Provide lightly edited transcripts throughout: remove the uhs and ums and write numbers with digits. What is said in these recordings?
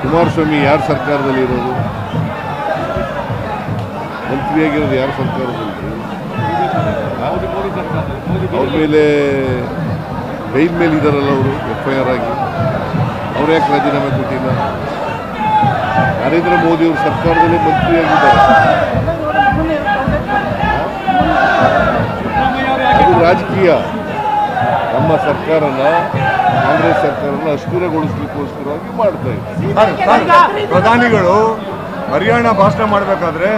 ಕುಮಾರಸ್ವಾಮಿ ಯಾರ ಸರ್ಕಾರದಲ್ಲಿ ಇರೋದು? ಮಂತ್ರಿಯಾಗಿರೋದು ಯಾರ ಸರ್ಕಾರದಲ್ಲಿ? ಅವ್ರ ಮೇಲೆ ಬೈಲ್ ಮೇಲೆ ಇದ್ದಾರಲ್ಲ ಅವರು, FIR ಆಗಿ. ಅವ್ರು ಯಾಕೆ ರಾಜೀನಾಮೆ ಕೊಟ್ಟಿಲ್ಲ? ನರೇಂದ್ರ ಮೋದಿ ಅವರು ಸರ್ಕಾರದಲ್ಲೇ ಮಂತ್ರಿಯಾಗಿದ್ದಾರೆ. ಅದು ರಾಜಕೀಯ. ನಮ್ಮ ಸರ್ಕಾರನ, ಕಾಂಗ್ರೆಸ್ ಸರ್ಕಾರನ ಅಸ್ಥಿರಗೊಳಿಸ್ಲಿಕ್ಕೋಸ್ಕರವಾಗಿ ಮಾಡ್ತಾ ಇದ್ದಾರೆ. ಪ್ರಧಾನಿಗಳು ಹರಿಯಾಣ ಭಾಷಣ ಮಾಡಬೇಕಾದ್ರೆ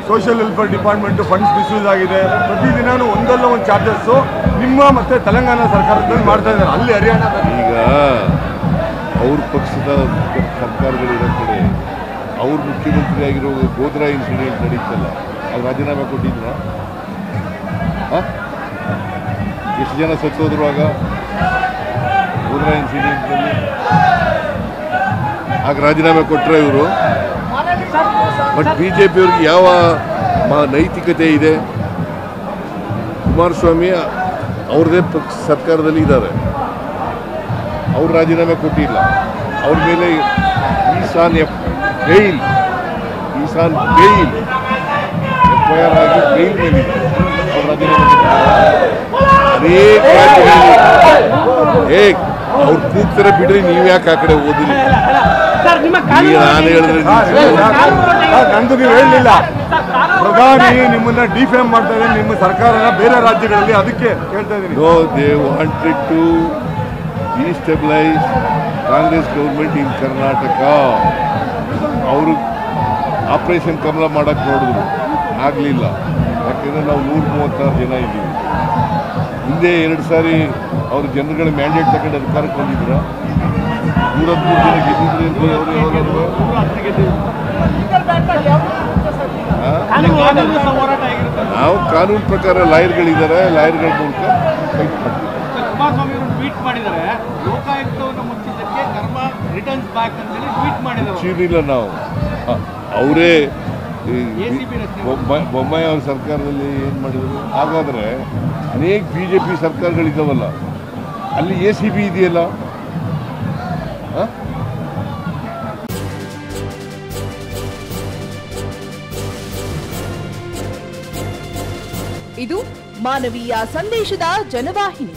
social welfare department funds misuse ಆಗಿದೆ, ಪ್ರತಿದಿನ ಒಂದಲ್ಲ ಒಂದು ಚಾರ್ಜಸ್ಸು ನಿಮ್ಮ ಮತ್ತೆ ತೆಲಂಗಾಣ ಸರ್ಕಾರದಲ್ಲಿ ಮಾಡ್ತಾ ಇದ್ದಾರೆ. ಅಲ್ಲಿ ಹರಿಯಾಣ ಈಗ ಅವ್ರ ಪಕ್ಷದ ಸರ್ಕಾರಗಳಿರೋ ಕಡೆ ಅವ್ರ ಮುಖ್ಯಮಂತ್ರಿ ಆಗಿರೋ ಗೋದ್ರಾ ಇನ್ಸಿಡೆಂಟ್ ನಡೀತಲ್ಲ, ಅದು ರಾಜೀನಾಮೆ ಕೊಟ್ಟಿದ್ರ? ಎಷ್ಟು ಜನ ಸತ್ತೋದ್ರು ಆಗ ಗೋದ್ರಾ ಇನ್ಸಿಡೆಂಟ್ನಲ್ಲಿ? ಆಗ ರಾಜೀನಾಮೆ ಕೊಟ್ಟರೆ ಇವರು. ಬಟ್ BJP ಅವ್ರಿಗೆ ಯಾವ ನೈತಿಕತೆ ಇದೆ? ಕುಮಾರಸ್ವಾಮಿ ಅವ್ರದೇ ಪಕ್ಷ ಸರ್ಕಾರದಲ್ಲಿ ಇದ್ದಾರೆ, ಅವ್ರು ರಾಜೀನಾಮೆ ಕೊಟ್ಟಿಲ್ಲ. ಅವ್ರ ಮೇಲೆ ಈಶಾನ್ ಬೇಲ್ FIR ಆಗಿ ಬೇಲ್ ಮೇಲಿದೆ. ಅವ್ರು ರಾಜೀನಾಮೆ ಅನೇಕ ರಾಜ್ಯಗಳಲ್ಲಿ ಅವ್ರು ಕೂಗ್ತಾರೆ ಬಿಡ್ರಿ, ನೀವು ಯಾಕೆ ಆ ಕಡೆ ಓದಿಲ್ಲ? ನಾನು ಹೇಳಿದ್ರೆ ನಂದು ನೀವು ಹೇಳಲಿಲ್ಲ. ಪ್ರಧಾನಿ ನಿಮ್ಮನ್ನ ಡಿಫೇಮ್ ಮಾಡ್ತಾ ಇದ್ದಾರೆ ನಿಮ್ಮ ಸರ್ಕಾರನ ಬೇರೆ ರಾಜ್ಯಗಳಲ್ಲಿ, ಅದಕ್ಕೆ ಹೇಳ್ತಾ ಇದ್ದೀನಿ. No, they wanted to destabilise Congress government in Karnataka. ಅವರು ಆಪರೇಷನ್ ಕಮಲ ಮಾಡಕ್ಕೆ ನೋಡಿದ್ರು, ಆಗಲಿಲ್ಲ. ಯಾಕೆಂದರೆ ನಾವು 136 ಜನ ಇದ್ದೀವಿ. ಹಿಂದೆ 2 ಸಾರಿ ಅವ್ರ ಜನಗಳ ಮ್ಯಾಂಡೇಟ್ ತಗೊಂಡು ಅಧಿಕಾರಕ್ಕೆ ಬಂದಿದ್ರ. 113 ಜನ ಗೆದ್ದಿದ್ರು ಅಂತ ನಾವು ಕಾನೂನು ಪ್ರಕಾರ ಲಾಯರ್ಗಳಿದ್ದಾರೆ, ಲಾಯರ್ಗಳ ಮೂಲಕ ಫೈಟ್ ಮಾಡ್ತೀವಿ. ಕುಮಾರಸ್ವಾಮಿ ಅವರು ಟ್ವೀಟ್ ಮಾಡಿದ್ದಾರೆ, ಲೋಕಾಯುಕ್ತವನ್ನು ಮುಚ್ಚಿದ್ದಕ್ಕೆ ಕರ್ಮ ರಿಟರ್ನ್ಸ್ ಬ್ಯಾಕ್ ಅಂತ ಹೇಳಿ ಟ್ವೀಟ್ ಮಾಡಿದ್ದಾರೆ. ಮುಚ್ಚಿರಲಿಲ್ಲ ನಾವು, ಅವರೇ ಬೊಮ್ಮಾಯಿ ಅವ್ರ ಸರ್ಕಾರದಲ್ಲಿ ಏನು ಮಾಡಿದ್ರು? ಹಾಗಾದರೆ ಅನೇಕ BJP ಸರ್ಕಾರಗಳಿದ್ದಾವಲ್ಲ, ಅಲ್ಲಿ ACB ಇದೆಯಲ್ಲ. ಇದು ಮಾನವೀಯ ಸಂದೇಶದ ಜನವಾಹಿನಿ.